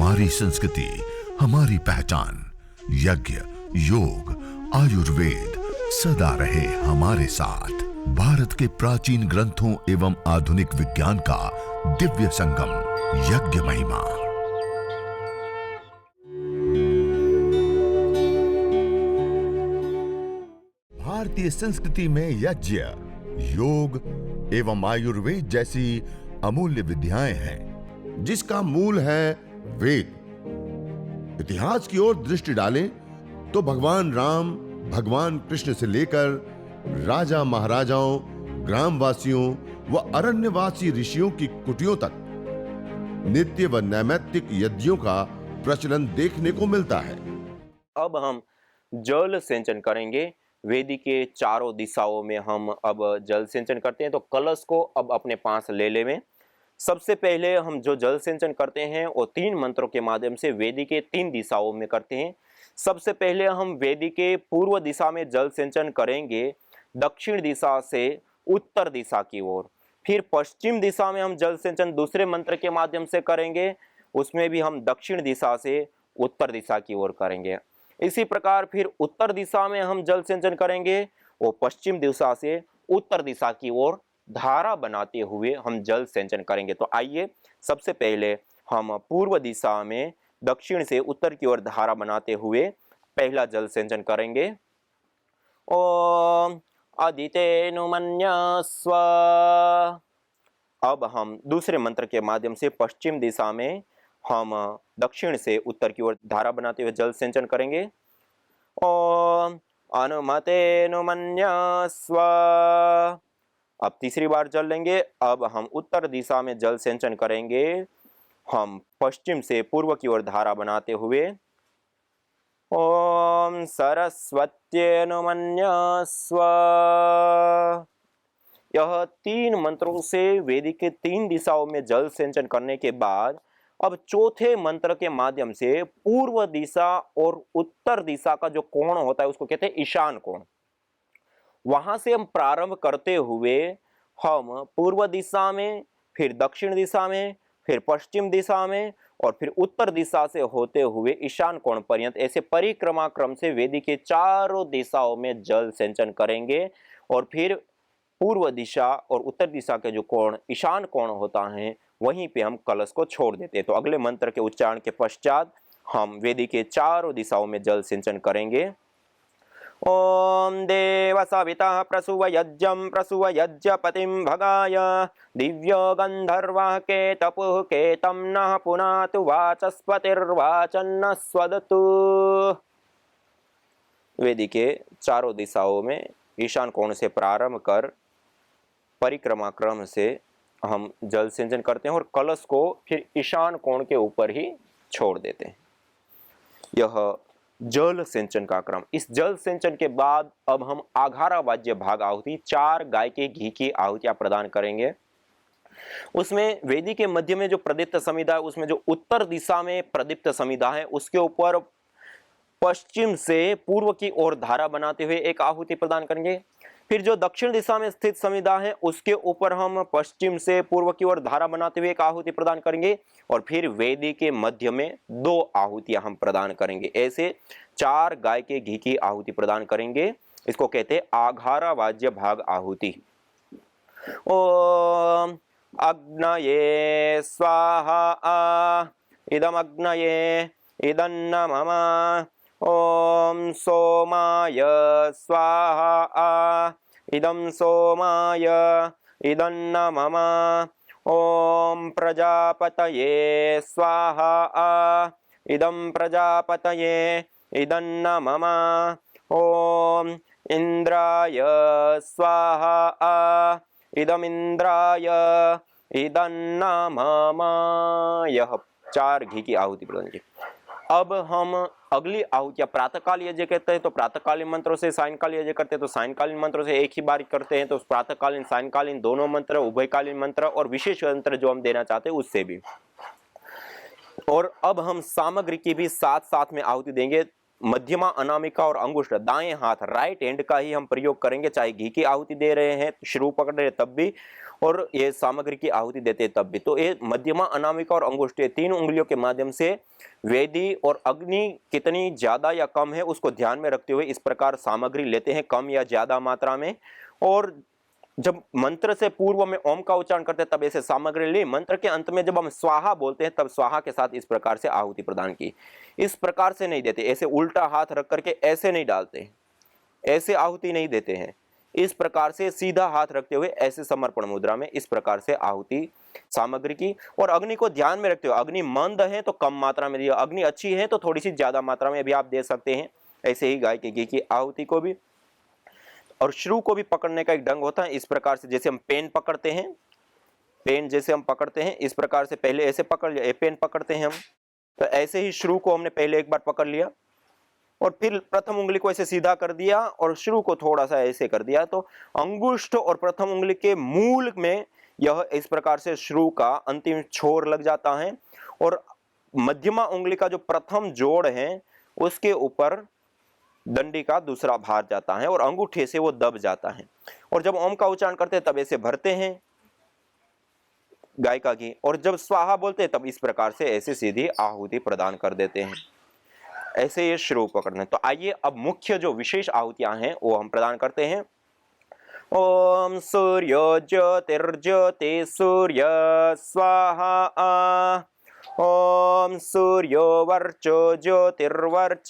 हमारी संस्कृति, हमारी पहचान। यज्ञ, योग, आयुर्वेद सदा रहे हमारे साथ। भारत के प्राचीन ग्रंथों एवं आधुनिक विज्ञान का दिव्य संगम, यज्ञ महिमा। भारतीय संस्कृति में यज्ञ, योग एवं आयुर्वेद जैसी अमूल्य विद्याएं हैं, जिसका मूल है वेद। इतिहास की ओर दृष्टि डालें तो भगवान राम, भगवान कृष्ण से लेकर राजा महाराजाओं, ग्रामवासियों व अरण्यवासी ऋषियों की कुटियों तक नित्य व नैमित्तिक यज्ञों का प्रचलन देखने को मिलता है। अब हम जल सिंचन करेंगे। वेदी के चारों दिशाओं में हम अब जल सिंचन करते हैं। तो कलश को अब अपने पास ले लें। सबसे पहले हम जो जल सिंचन करते हैं वो 3 मंत्रों के माध्यम से वेदी के 3 दिशाओं में करते हैं। सबसे पहले हम वेदी के पूर्व दिशा में जल सिंचन करेंगे, दक्षिण दिशा से उत्तर दिशा की ओर। फिर पश्चिम दिशा में हम जल सिंचन दूसरे मंत्र के माध्यम से करेंगे, उसमें भी हम दक्षिण दिशा से उत्तर दिशा की ओर करेंगे। इसी प्रकार फिर उत्तर दिशा में हम जल सिंचन करेंगे, वो पश्चिम दिशा से उत्तर दिशा की ओर धारा बनाते हुए हम जल सिंचन करेंगे। तो आइए सबसे पहले हम पूर्व दिशा में दक्षिण से उत्तर की ओर धारा बनाते हुए पहला जल सिंचन करेंगे। ओम अदितेनु मन्यस्व। अब हम दूसरे मंत्र के माध्यम से पश्चिम दिशा में हम दक्षिण से उत्तर की ओर धारा बनाते हुए जल सिंचन करेंगे। ओम अनुमतेनु मन्यस्व। अब तीसरी बार जल लेंगे। अब हम उत्तर दिशा में जल सिंचन करेंगे, हम पश्चिम से पूर्व की ओर धारा बनाते हुए। ओम सरस्वत्येनु मन्यस्व। यह 3 मंत्रों से वेदी के 3 दिशाओं में जल सिंचन करने के बाद अब चौथे मंत्र के माध्यम से पूर्व दिशा और उत्तर दिशा का जो कोण होता है उसको कहते हैं ईशान कोण। वहां से हम प्रारंभ करते हुए हम पूर्व दिशा में, फिर दक्षिण दिशा में, फिर पश्चिम दिशा में और फिर उत्तर दिशा से होते हुए ईशान कोण पर्यंत ऐसे परिक्रमा क्रम से वेदी के चारों दिशाओं में जल सिंचन करेंगे। और फिर पूर्व दिशा और उत्तर दिशा के जो कोण ईशान कोण होता है वहीं पे हम कलश को छोड़ देते हैं। तो अगले मंत्र के उच्चारण के पश्चात हम वेदी के चारों दिशाओं में जल सिंचन करेंगे। ओम देव सविता प्रसुव यज्ञं प्रसुव यज्ञपतिं भगाय दिव्यो गंधर्वा के तपुः केतं नः पुनातु वाचस्पतिर्वाचन्न स्वदतु। वेदी के चारों दिशाओं में ईशान कोण से प्रारंभ कर परिक्रमा क्रम से हम जल सिंचन करते हैं और कलश को फिर ईशान कोण के ऊपर ही छोड़ देते हैं। यह जल सिंचन का क्रम। इस जल सिंचन के बाद अब हम आघारा वाद्य भाग आहुति 4 गाय के घी की आहुतियां प्रदान करेंगे। उसमें वेदी के मध्य में जो प्रदीप्त समिधा है, उसमें जो उत्तर दिशा में प्रदीप्त समिधा है उसके ऊपर पश्चिम से पूर्व की ओर धारा बनाते हुए एक आहुति प्रदान करेंगे। फिर जो दक्षिण दिशा में स्थित समिधा है उसके ऊपर हम पश्चिम से पूर्व की ओर धारा बनाते हुए एक आहुति प्रदान करेंगे। और फिर वेदी के मध्य में 2 आहुतियां हम प्रदान करेंगे। ऐसे 4 गाय के घी की आहुति प्रदान करेंगे। इसको कहते हैं आघारा वाद्य भाग आहुति। ओम अग्नये स्वाहा इदम अग्नये इदन्न मम। ओम सोमाय स्वाहा इदं सोमाय इदन्न मम। ओम प्रजापतये स्वाहा इदं प्रजापतये इदन्न मम। ओम इंद्राय स्वाहा इदम इंद्राय इदन्न मम। यह 4 घी की आहुति प्रदान की। अब हम अगली आहुतियां प्रातःकाल यज्ञ कहते हैं तो प्रातःकालीन मंत्रों से, सायंकाल यज्ञ करते हैं तो सायंकालीन मंत्रों से एक ही बार करते हैं। तो प्रातःकालीन सायंकालीन दोनों मंत्र, उभयकालीन मंत्र और विशेष मंत्र जो हम देना चाहते हैं उससे भी। और अब हम सामग्री की भी साथ साथ में आहुति देंगे। मध्यमा, अनामिका और अंगुष्ठ दाएं हाथ राइट हैंड का ही हम प्रयोग करेंगे, चाहे घी की आहुति दे रहे हैं शुरू पकड़ रहे हैं तब भी, और ये सामग्री की आहुति देते हैं तब भी। तो ये मध्यमा, अनामिका और अंगुष्ठ तीन उंगलियों के माध्यम से वेदी और अग्नि कितनी ज्यादा या कम है उसको ध्यान में रखते हुए इस प्रकार सामग्री लेते हैं, कम या ज्यादा मात्रा में। और जब मंत्र से पूर्व में ओम का उच्चारण करते हैं तब ऐसे सामग्री ली, मंत्र के अंत में जब हम स्वाहा बोलते हैं तब स्वाहा के साथ इस प्रकार से आहुति प्रदान की। इस प्रकार से नहीं देते, ऐसे उल्टा हाथ रख करके ऐसे नहीं डालते, ऐसे आहुति नहीं देते हैं। इस प्रकार से सीधा हाथ रखते हुए ऐसे समर्पण मुद्रा में इस प्रकार से आहुति सामग्री की। और अग्नि को ध्यान में रखते हुए, अग्नि मंद है तो कम मात्रा में दिया, अग्नि अच्छी है तो थोड़ी सी ज्यादा मात्रा में भी आप दे सकते हैं। ऐसे ही गाय के घी की आहुति को भी। और श्रु को भी पकड़ने का एक ढंग होता है, इस प्रकार से जैसे हम पेन पकड़ते हैं, पेन जैसे हम पकड़ते हैं इस प्रकार से पहले ऐसे पकड़ लिया, पेन पकड़ते हैं हम, तो ऐसे ही श्रु को हमने पहले एक बार पकड़ लिया और फिर प्रथम उंगली को ऐसे सीधा कर दिया और श्रु को थोड़ा सा ऐसे कर दिया, तो अंगुष्ठ और प्रथम उंगली के मूल में यह इस प्रकार से श्रु का अंतिम छोर लग जाता है और मध्यमा उंगली का जो प्रथम जोड़ है उसके ऊपर दंडी का दूसरा भार जाता है और अंगूठे से वो दब जाता है। और जब ओम का उच्चारण करते हैं तब ऐसे भरते हैं गाय का घी, और जब स्वाहा बोलते हैं तब इस प्रकार से ऐसे सीधी आहुति प्रदान कर देते हैं। ऐसे ये श्रु पकड़ने। तो आइए अब मुख्य जो विशेष आहुतियां हैं वो हम प्रदान करते हैं। ओम सूर्यो ज्योतिर्ज्योति सूर्य स्वाहा। ओम सूर्यो वर्चो ज्योतिर्वर्च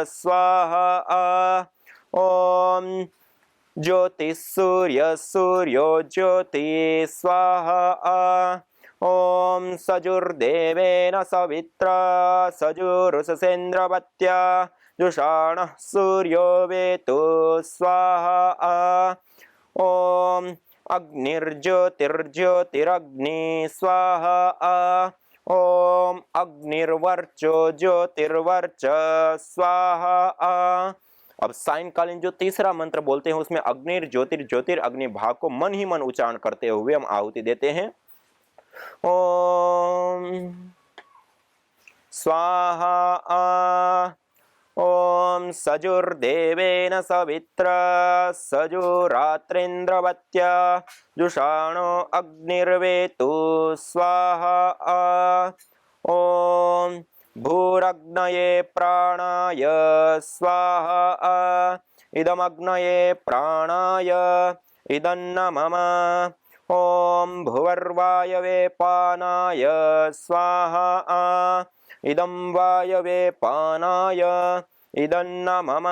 स्वाहा। ओम ज्योतिसूर्य सूर्यो ज्योति स्वाहा। ओम सजुर्देवेन सवित्रा सजुरुषसेन्द्रवत्या जुषाणः सूर्यो वेतु स्वाहा। ओम अग्निर्ज्योतिर्ज्योतिरग्नि स्वाहा। ओम अग्निर्वर्चो ज्योतिर्वर्च स्वाहा। अब सायंकालीन जो तीसरा मंत्र बोलते हैं उसमें अग्निर्ज्योतिर्ज्योतिरग्नि भाग को मन ही मन उच्चारण करते हुए हम आहुति देते हैं। ओम स्वाहा। ओम सजुर्देवेन सवित्रा सजुरात्रेन्द्रवत्या जुषाणो अग्निर्वेतु स्वाहा। ओम भूरग्नये प्राणाय स्वाहा। इदमग्नये प्राणाय इदन्न मम। ओम भुवर्वायवे पानाय स्वाहा। इदं वायवे पानाय इदन्न मम।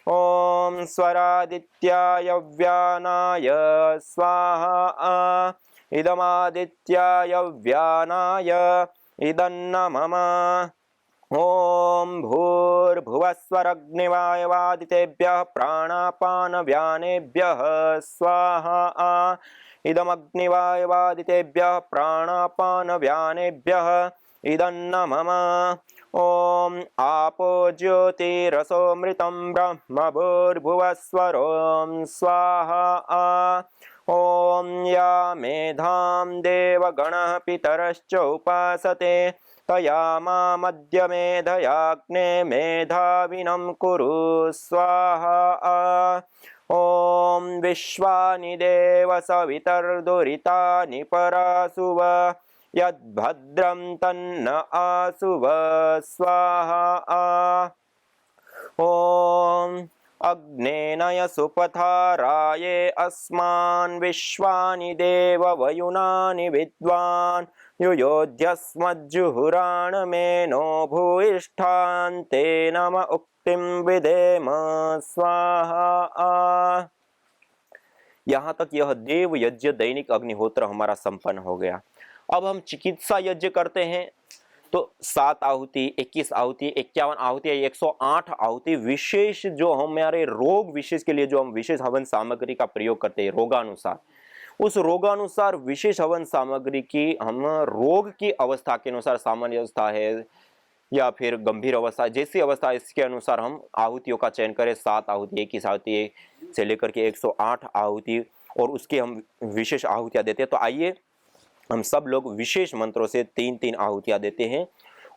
ओम स्वरादित्याय व्यानाय स्वाहा। इदमादित्याय व्यानाय इदन्न मम। ओम भूर्भुवस्वरग्निवायवादितेभ्यः प्राणापानव्यानेभ्यः स्वाहा। इदमग्निवायवादितेभ्यः प्राणापानव्यानेभ्यः इदन्न मम। ओम आपो ज्योतिरसोमृतं ब्रह्म भूर्भुवस्वरों स्वाहा। ओम या मेधां देवगणः पितरश्च उपासते तया मामद्य मेधयाग्ने मेधाविनं कुरु स्वाहा। ओम विश्वानि देव सवितर्दुरितानि परासुव यद्भद्रं तन्न आसुव स्वाहा। ओम अग्नेनय सुपथाराये अस्मान् विश्वानि देव वयुनानि विद्वान् युयोध्यस्मज्जुहुराणमेनो भूयिष्ठान्ते नम उक्तिं विधेम स्वाहा। यहाँ तक यह देव यज्ञ दैनिक अग्निहोत्र हमारा संपन्न हो गया। अब हम चिकित्सा यज्ञ करते हैं तो 7 आहुति, 21 आहुति, 51 आहुति, 108 आहुति विशेष जो हमारे रोग विशेष के लिए जो हम विशेष हवन सामग्री का प्रयोग करते हैं रोगानुसार, उस रोगानुसार विशेष हवन सामग्री की हम रोग की अवस्था के अनुसार, सामान्य अवस्था है या फिर गंभीर अवस्था, जैसी अवस्था इसके अनुसार हम आहुतियों का चयन करें। 7 आहुति, 21 आहुति से लेकर के 108 आहुति और उसके हम विशेष आहुतियां देते हैं। तो आइए हम सब लोग विशेष मंत्रों से 3-3 आहुतियां देते हैं।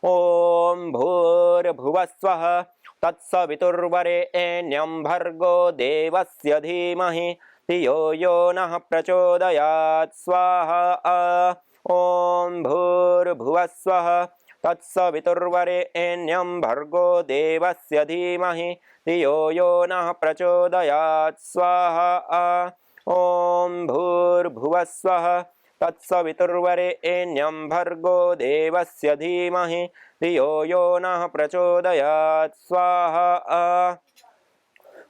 ओम भूर्भुवस्वः। तत्सवितुर्वरेण्यं भर्गो देवस्य धीमहि धियो यो नः प्रचोदयात् स्वाहा। ॐ भूर्भुवः स्वः तत्सवितुर्वरेण्यं भर्गो देवस्य धीमहि धियो यो नः प्रचोदयात् स्वाहा। ॐ भूर्भुवः स्वः तत्सवितुर्वरेण्यं भर्गो देवस्य धीमहि धियो यो नः प्रचोदयात् स्वाहा।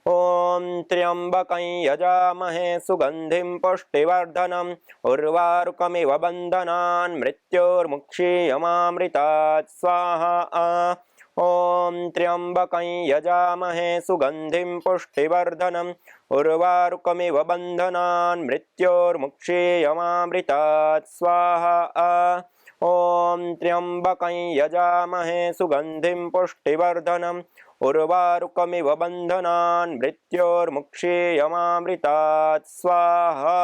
ॐ त्र्यम्बकं यजामहे सुगन्धिं पुष्टिवर्धनम् उर्वारुकमिव बन्धनान् मृत्योर्मुक्षीयमामृतात् स्वाहा। ॐ त्र्यम्बकं यजामहे सुगन्धिं पुष्टिवर्धनम् उर्वारुकमिव बन्धनान् मृत्योर्मुक्षीयमामृतात् स्वाहा। ॐ त्र्यम्बकं यजामहे सुगन्धिं पुष्टिवर्धनम् उर्वारुकमिव बन्धनान् मृत्योर्मुक्षीयमामृतात् स्वाहा।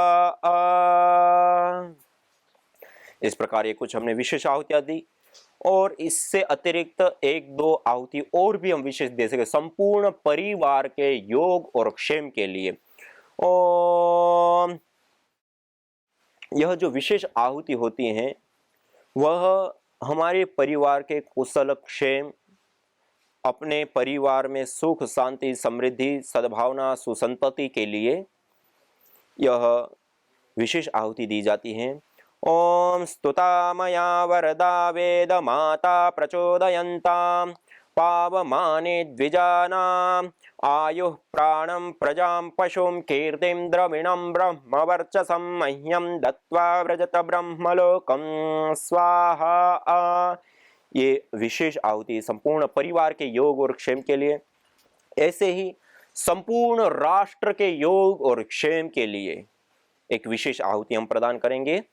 इस प्रकार ये कुछ हमने विशेष आहुतियां दी और इससे अतिरिक्त एक दो आहुति और भी हम विशेष दे सके संपूर्ण परिवार के योग और क्षेम के लिए। और यह जो विशेष आहुति होती हैं वह हमारे परिवार के कुशल क्षेम, अपने परिवार में सुख शांति समृद्धि सद्भावना सुसंतति के लिए यह विशेष आहुति दी जाती है। ओम स्तुता मया वरदा वेद माता प्रचोदयन्तां पावमाने द्विजानाम् आयुः प्राणं प्रजां पशुं कीर्तिं द्रविणं ब्रह्मवर्चसं मह्यं दत्त्वा व्रजत ब्रह्मलोकं स्वाहा। ये विशेष आहुति संपूर्ण परिवार के योग और क्षेम के लिए, ऐसे ही संपूर्ण राष्ट्र के योग और क्षेम के लिए एक विशेष आहुति हम प्रदान करेंगे।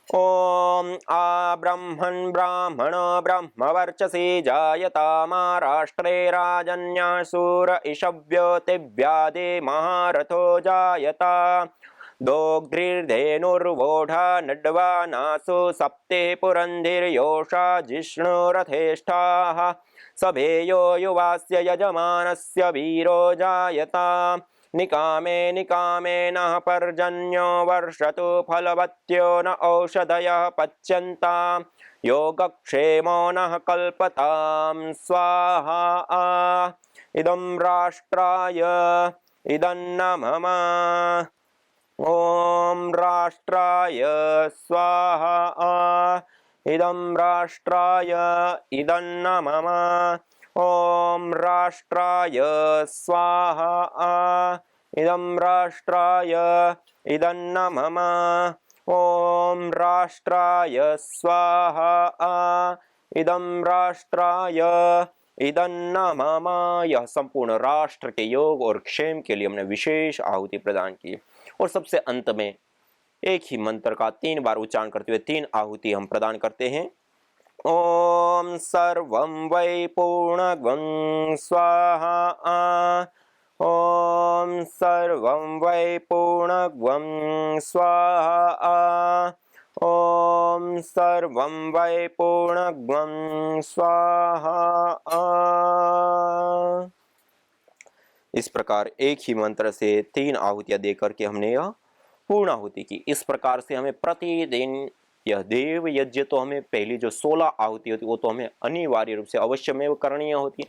ओम आ ब्रह्मन् ब्राह्मण ब्रह्मवर्चसे जायतामा राष्ट्रे राजन्यासूर इषव्योतिव्यादे महारथो जायता दोग्ध्रिर्धेनुर्वोढा नड्वा नासु सप्ते पुरन्धिर्योषा जिष्णुरथेष्ठाः सभेयो युवास्य यजमानस्य वीरो जायता निकामे निकामे नः पर्जन्यो वर्षतु फलवत्यो न औषधयः पच्यन्तां योगक्षेमो नः कल्पतां स्वाहा। इदं राष्ट्राय इदन्न मम ओम राष्ट्राय स्वाहा। इदं राष्ट्राय इदन्न मम ओम राष्ट्राय स्वाहा। इदं राष्ट्राय इदन्न मम ओम राष्ट्राय स्वाहा। इदं राष्ट्राय इदन्न मम। यह संपूर्ण राष्ट्र के योग और क्षेम के लिए हमने विशेष आहुति प्रदान की। और सबसे अंत में एक ही मंत्र का 3 बार उच्चारण करते हुए 3 आहुति हम प्रदान करते हैं। ओम सर्वं वै पूर्णं स्वाहा। ओम सर्वं वै पूर्णं स्वाहा। ओम सर्वं वै पूर्णं स्वाहा। इस प्रकार एक ही मंत्र से 3 आहुतियां देकर के हमने यह पूर्ण आहुति की। इस प्रकार से हमें प्रतिदिन यह देव यज्ञ तो हमें पहली जो 16 आहुति होती वो तो हमें अनिवार्य रूप से अवश्यमेव करणीय होती है।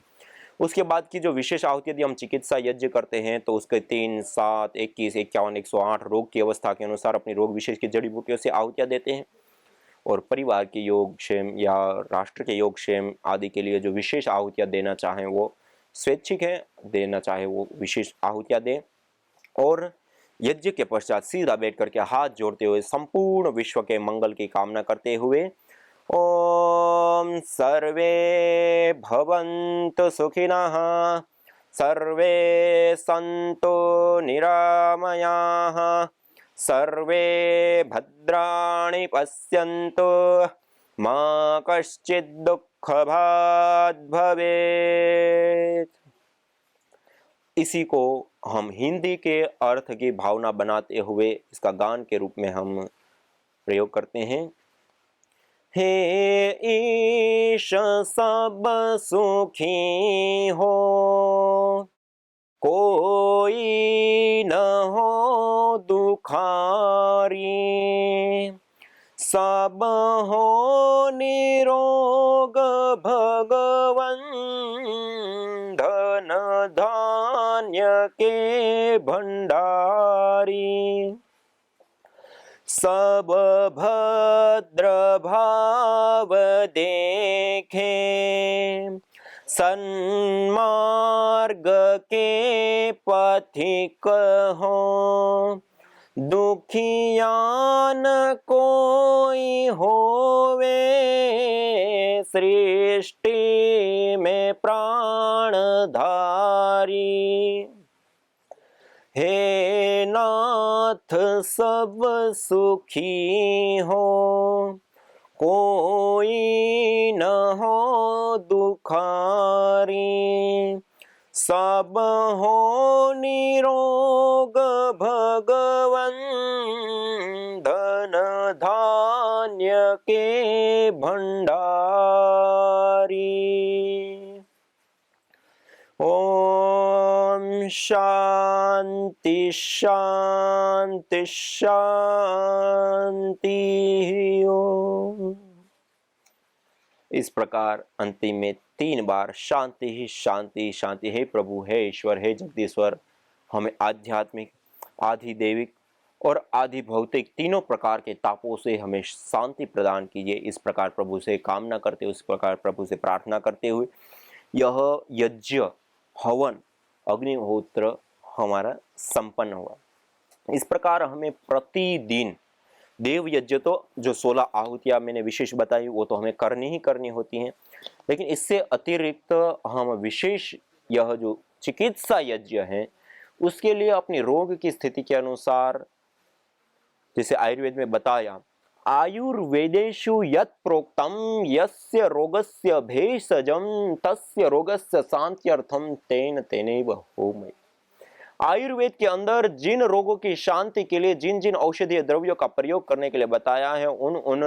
उसके बाद की जो विशेष आहुति यदि हम चिकित्सा यज्ञ करते हैं तो उसके 3, 7, 21, 51, 108 रोग की अवस्था के अनुसार अपनी रोग विशेष की जड़ी बूटियों से आहुतियां देते हैं। और परिवार के योग क्षेम या राष्ट्र के योग क्षेम आदि के लिए जो विशेष आहुतियां देना चाहें वो स्वैच्छिक है, देना चाहे वो विशेष आहुतियां दें। और यज्ञ के पश्चात सीधा बैठ करके हाथ जोड़ते हुए संपूर्ण विश्व के मंगल की कामना करते हुए ओम सर्वे भवन्तु सुखिनः सर्वे सन्तु निरामयाः सर्वे भद्राणि पश्यन्तु मा कश्चित् दुःखभाग् भवेत्। इसी को हम हिंदी के अर्थ की भावना बनाते हुए इसका गान के रूप में हम प्रयोग करते हैं। हे ईश सब सुखी हो, कोई न हो दुखारी, सब हो निरोग भगवन, धन धान्य के भंडारी, सब भद्र भाव देखे, सन्मार्ग के पथिक हो, दुखियान कोई होवे, सृष्टि में प्राणधारी, हे नाथ सब सुखी हो, कोई न हो दुखारी, सब हो निरोग भगवन, धन धान्य के भंडारी। ओम शांति शांति शांति ओम। इस प्रकार अंतिम में 3 बार शांति ही शांति शांति। हे प्रभु, हे ईश्वर, हे जगदीश्वर, हमें आध्यात्मिक, आधि दैविक और आधि भौतिक तीनों प्रकार के तापों से हमें शांति प्रदान कीजिए। इस प्रकार प्रभु से कामना करते हुए, इस प्रकार प्रभु से प्रार्थना करते हुए यह यज्ञ, हवन, अग्निहोत्र हमारा संपन्न हुआ। इस प्रकार हमें प्रतिदिन देव यज्ञ तो जो 16 आहुतियां मैंने विशेष बताई वो तो हमें करनी ही करनी होती हैं, लेकिन इससे अतिरिक्त हम विशेष यह जो चिकित्सा यज्ञ है उसके लिए अपनी रोग की स्थिति के अनुसार, जैसे आयुर्वेद में बताया, आयुर्वेदेषु यत् प्रोक्तम यस्य रोगस्य भेषजम तस्य रोगस्य शांत्यर्थम तेन तेनैव होमय। आयुर्वेद के अंदर जिन रोगों की शांति के लिए जिन जिन औषधीय द्रव्यों का प्रयोग करने के लिए बताया है, उन उन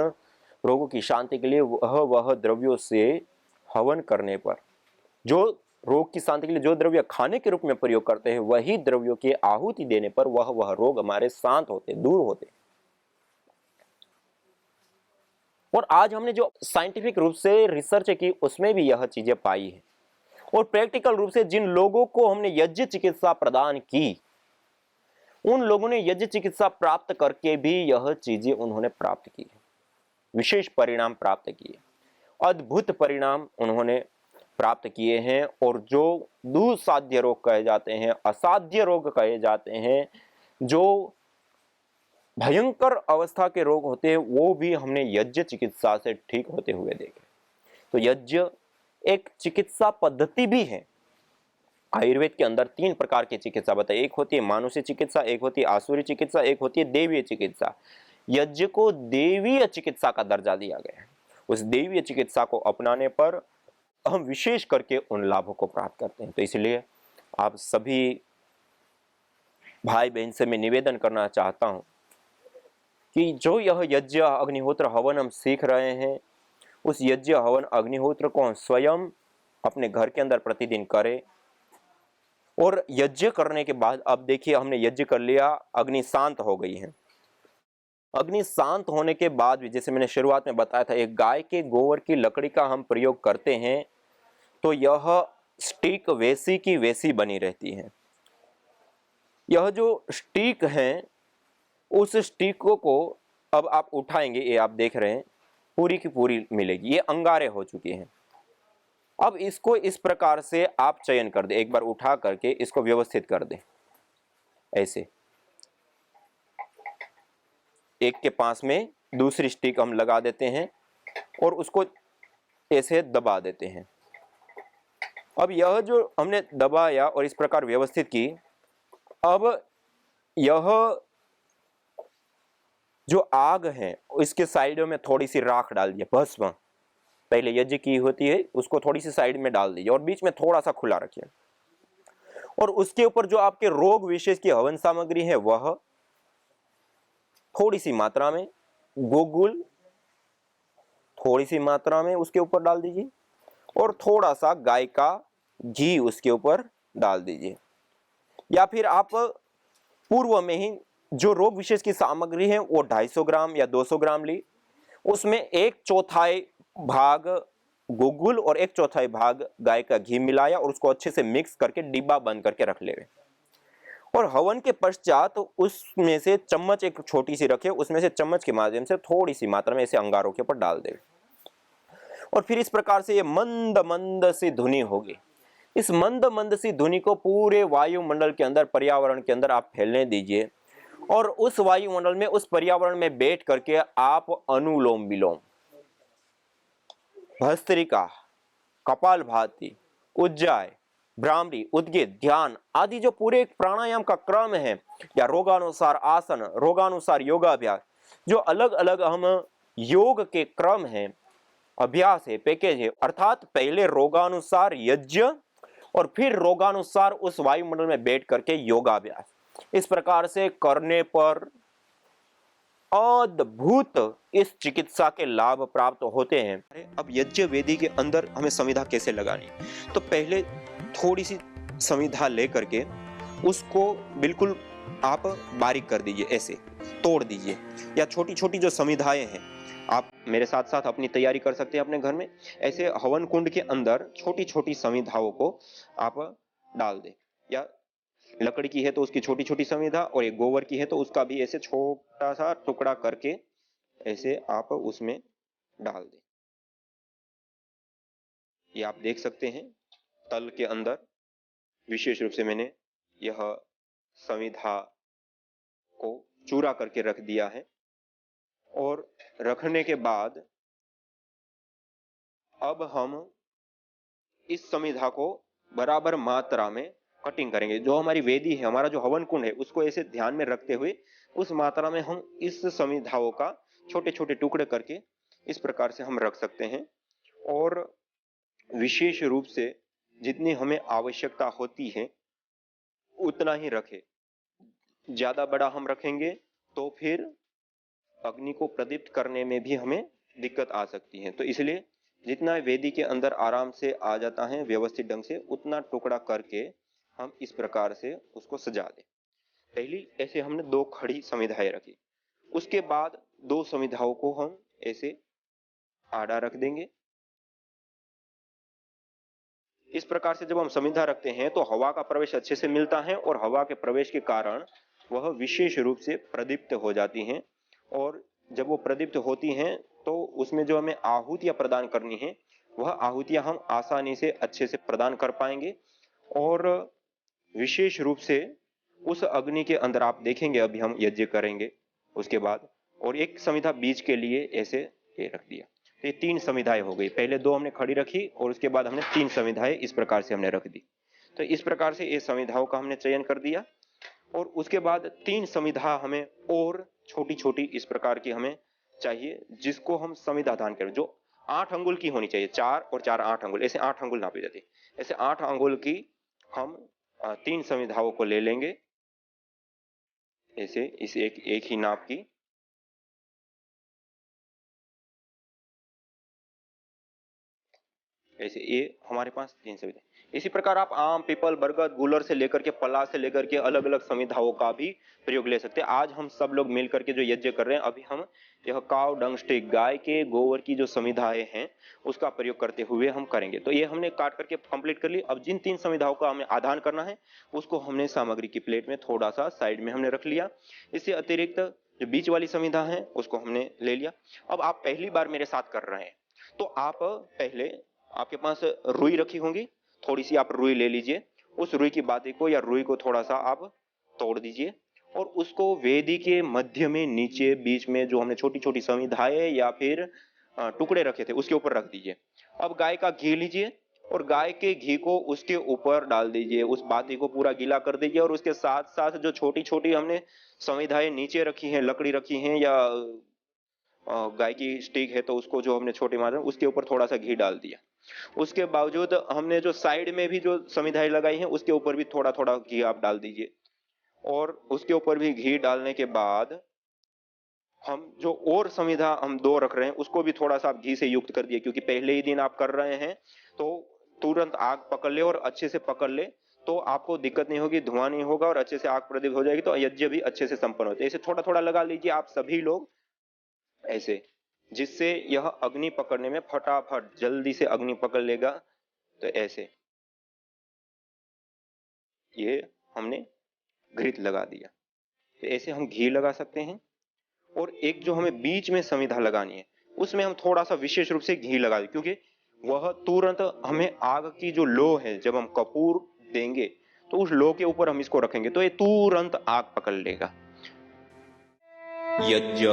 रोगों की शांति के लिए वह द्रव्यों से हवन करने पर, जो रोग की शांति के लिए जो द्रव्य खाने के रूप में प्रयोग करते हैं, वही द्रव्यों की आहुति देने पर वह रोग हमारे शांत होते, दूर होते। और आज हमने जो साइंटिफिक रूप से रिसर्च की उसमें भी यह चीजें पाई है, और प्रैक्टिकल रूप से जिन लोगों को हमने यज्ञ चिकित्सा प्रदान की, उन लोगों ने यज्ञ चिकित्सा प्राप्त करके भी यह चीजें उन्होंने प्राप्त की है, विशेष परिणाम प्राप्त किए, अद्भुत परिणाम उन्होंने प्राप्त किए हैं। और जो दुस्साध्य रोग कहे जाते हैं, असाध्य रोग कहे जाते हैं, जो भयंकर अवस्था के रोग होते हैं, वो भी हमने यज्ञ चिकित्सा से ठीक होते हुए देखे। तो यज्ञ एक चिकित्सा पद्धति भी है। आयुर्वेद के अंदर 3 प्रकार की चिकित्सा बताई, एक होती है मानुषी चिकित्सा, एक होती है आसुरी चिकित्सा, एक होती है देवीय चिकित्सा। यज्ञ को देवीय चिकित्सा का दर्जा दिया गया है। उस देवीय चिकित्सा को अपनाने पर हम विशेष करके उन लाभों को प्राप्त करते हैं। तो इसलिए आप सभी भाई बहन से मैं निवेदन करना चाहता हूं कि जो यह यज्ञ अग्निहोत्र हवन हम सीख रहे हैं, उस यज्ञ हवन अग्निहोत्र को हम स्वयं अपने घर के अंदर प्रतिदिन करें। और यज्ञ करने के बाद, अब देखिए हमने यज्ञ कर लिया, अग्नि शांत हो गई है। अग्नि शांत होने के बाद भी, जैसे मैंने शुरुआत में बताया था, एक गाय के गोबर की लकड़ी का हम प्रयोग करते हैं तो यह स्टिक वैसी की वैसी बनी रहती है। यह जो स्टिक है, उस स्टिकों को अब आप उठाएंगे, ये आप देख रहे हैं पूरी की पूरी मिलेगी, ये अंगारे हो चुकी हैं। अब इसको इस प्रकार से आप चयन कर दें, एक बार उठा करके इसको व्यवस्थित कर दें। ऐसे एक के पास में दूसरी स्टिक हम लगा देते हैं और उसको ऐसे दबा देते हैं। अब यह जो हमने दबाया और इस प्रकार व्यवस्थित की, अब यह जो आग है इसके साइडों में थोड़ी सी राख डाल दिया, भस्म पहले यज्ञ की होती है, उसको थोड़ी सी साइड में डाल दीजिए और बीच में थोड़ा सा खुला रखिए। और उसके ऊपर जो आपके रोग विशेष की हवन सामग्री है, वह थोड़ी सी मात्रा में गोगुल, थोड़ी सी मात्रा में उसके ऊपर डाल दीजिए और थोड़ा सा गाय का घी उसके ऊपर डाल दीजिए। या फिर आप पूर्व में ही जो रोग विशेष की सामग्री है वो 250 ग्राम या 200 ग्राम ली, उसमें 1/4 भाग गुगुल और 1/4 भाग गाय का घी मिलाया और उसको अच्छे से मिक्स करके डिब्बा बंद करके रख ले। और हवन के पश्चात उसमें से चम्मच एक छोटी सी रखे, उसमें से चम्मच के माध्यम से थोड़ी सी मात्रा में ऐसे अंगारों के ऊपर डाल दे और फिर इस प्रकार से ये मंद मंद सी धुनी होगी। इस मंद मंद सी धुनी को पूरे वायुमंडल के अंदर, पर्यावरण के अंदर आप फैलने दीजिए और उस वायुमंडल में, उस पर्यावरण में बैठ करके आप अनुलोम विलोम, भस्त्रिका, कपालभाति, उज्जाय, भ्रामरी, उद्गित, ध्यान आदि जो पूरे एक प्राणायाम का क्रम है, या रोगानुसार आसन, रोगानुसार योगाभ्यास, जो अलग अलग हम योग के क्रम हैं, अभ्यास है, पैकेज है, अर्थात पहले रोगानुसार यज्ञ और फिर रोगानुसार उस वायुमंडल में बैठ करके योगाभ्यास, इस प्रकार से करने पर अद्भुत इस चिकित्सा के लाभ प्राप्त होते हैं। अब यज्ञ वेदी के अंदर हमें संविधा कैसे लगानी, तो पहले थोड़ी सी संविधा लेकर के उसको बिल्कुल आप बारीक कर दीजिए, ऐसे तोड़ दीजिए, या छोटी छोटी जो संविधाएं हैं आप मेरे साथ साथ अपनी तैयारी कर सकते हैं अपने घर में। ऐसे हवन कुंड के अंदर छोटी छोटी संविधाओं को आप डाल दें, या लकड़ी की है तो उसकी छोटी छोटी संविधा, और एक गोबर की है तो उसका भी ऐसे छोटा सा टुकड़ा करके ऐसे आप उसमें डाल दें। ये आप देख सकते हैं तल के अंदर विशेष रूप से मैंने यह संविधा को चूरा करके रख दिया है। और रखने के बाद अब हम इस संविधा को बराबर मात्रा में कटिंग करेंगे। जो हमारी वेदी है, हमारा जो हवन कुंड है, उसको ऐसे ध्यान में रखते हुए उस मात्रा में हम इस संविधाओं का छोटे छोटे टुकड़े करके इस प्रकार से हम रख सकते हैं। और विशेष रूप से जितनी हमें आवश्यकता होती है उतना ही रखें। ज्यादा बड़ा हम रखेंगे तो फिर अग्नि को प्रदीप्त करने में भी हमें दिक्कत आ सकती है। तो इसलिए जितना वेदी के अंदर आराम से आ जाता है व्यवस्थित ढंग से, उतना टुकड़ा करके हम इस प्रकार से उसको सजा दें। पहली ऐसे हमने 2 खड़ी संविधाएं रखी, उसके बाद 2 संविधाओं को हम ऐसे आड़ा रख देंगे। इस प्रकार से जब हम संविधा रखते हैं तो हवा का प्रवेश अच्छे से मिलता है और हवा के प्रवेश के कारण वह विशेष रूप से प्रदीप्त हो जाती हैं। और जब वो प्रदीप्त होती हैं तो उसमें जो हमें आहुतियां प्रदान करनी है वह आहुतियां हम आसानी से अच्छे से प्रदान कर पाएंगे। और विशेष रूप से उस अग्नि के अंदर आप देखेंगे, अभी हम यज्ञ करेंगे उसके बाद, और एक संविधा बीज के लिए ऐसे ये रख दिया। तो ये 3 संविधाएं हो गई। पहले 2 हमने खड़ी रखी और उसके बाद हमने 3 संविधाएं इस प्रकार से हमने रख दी। तो इस प्रकार से ये संविधाओं का हमने चयन कर दिया। और उसके बाद 3 संविधा हमें और छोटी छोटी इस प्रकार की हमें चाहिए, जिसको हम संविधा दान करें, जो 8 अंगुल की होनी चाहिए। 4 और 4 8 अंगुल, ऐसे 8 अंगुल नापी जाती है। ऐसे 8 अंगुल की हम 3 संविधाओं को ले लेंगे, ऐसे इस एक ही नाप की। ऐसे ये हमारे पास 3 संविधा। इसी प्रकार आप आम, पीपल, बरगद, गूलर से लेकर के पलाश से लेकर के अलग अलग संविधाओं का भी प्रयोग ले सकते हैं। आज हम सब लोग मिलकर के जो यज्ञ कर रहे हैं, अभी हम यह काव डंग स्टिक, गाय के गोबर की जो संविधाएं हैं उसका प्रयोग करते हुए हम करेंगे। तो ये हमने काट करके कंप्लीट कर ली। अब जिन 3 संविधाओं का हमें आधान करना है उसको हमने सामग्री की प्लेट में थोड़ा सा साइड में हमने रख लिया। इससे अतिरिक्त जो बीच वाली संविधा है उसको हमने ले लिया। अब आप पहली बार मेरे साथ कर रहे हैं तो आप पहले, आपके पास रुई रखी होंगी, थोड़ी सी आप रुई ले लीजिए। उस रुई की बाती को या रुई को थोड़ा सा आप तोड़ दीजिए और उसको वेदी के मध्य में, नीचे बीच में जो हमने छोटी छोटी संविधाएं या फिर टुकड़े रखे थे उसके ऊपर रख दीजिए। अब गाय का घी लीजिए और गाय के घी को उसके ऊपर डाल दीजिए, उस बाती को पूरा गीला कर दीजिए। और उसके साथ साथ जो छोटी छोटी हमने संविधाएं नीचे रखी हैं, लकड़ी रखी हैं, या गाय की स्टिक है तो उसको जो हमने छोटे मात्रा उसके ऊपर थोड़ा सा घी डाल दिया। उसके बावजूद हमने जो साइड में भी जो संविधाएं लगाई हैं उसके ऊपर भी थोड़ा थोड़ा घी आप डाल दीजिए। और उसके ऊपर भी घी डालने के बाद हम जो और संविधा हम 2 रख रहे हैं उसको भी थोड़ा सा आप घी से युक्त कर दिए, क्योंकि पहले ही दिन आप कर रहे हैं तो तुरंत आग पकड़ ले और अच्छे से पकड़ ले तो आपको दिक्कत नहीं होगी, धुआं नहीं होगा और अच्छे से आग प्रदीप्त हो जाएगी, तो यज्ञ भी अच्छे से संपन्न होते हैं। ऐसे थोड़ा थोड़ा लगा लीजिए आप सभी लोग ऐसे, जिससे यह अग्नि पकड़ने में फटाफट जल्दी से अग्नि पकड़ लेगा। तो ऐसे ये हमने घृत लगा दिया, तो ऐसे हम घी लगा सकते हैं। और एक जो हमें बीच में संविधा लगानी है उसमें हम थोड़ा सा विशेष रूप से घी लगा दें, क्योंकि वह तुरंत हमें आग की जो लो है, जब हम कपूर देंगे तो उस लो के ऊपर हम इसको रखेंगे तो ये तुरंत आग पकड़ लेगा। यज्ञ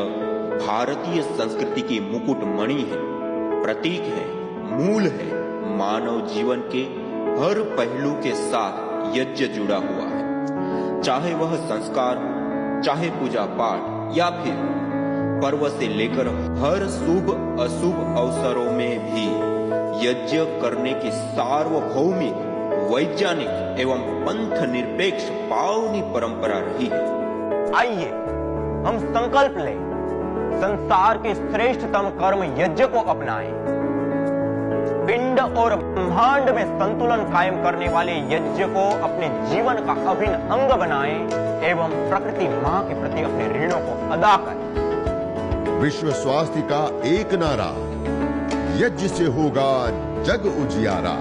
भारतीय संस्कृति की मुकुट मणि है, प्रतीक है, मूल है। मानव जीवन के हर पहलू के साथ यज्ञ जुड़ा हुआ है, चाहे वह संस्कार, चाहे पूजा पाठ या फिर पर्व से लेकर हर शुभ अशुभ अवसरों में भी यज्ञ करने की सार्वभौमिक, वैज्ञानिक एवं पंथ निरपेक्ष पावनी परंपरा रही है। आइए हम संकल्प लें, संसार के श्रेष्ठतम कर्म यज्ञ को अपनाएं। पिंड और ब्रह्मांड में संतुलन कायम करने वाले यज्ञ को अपने जीवन का अभिन्न अंग बनाएं एवं प्रकृति मां के प्रति अपने ऋणों को अदा करें। विश्व स्वास्थ्य का एक नारा, यज्ञ से होगा जग उजियारा।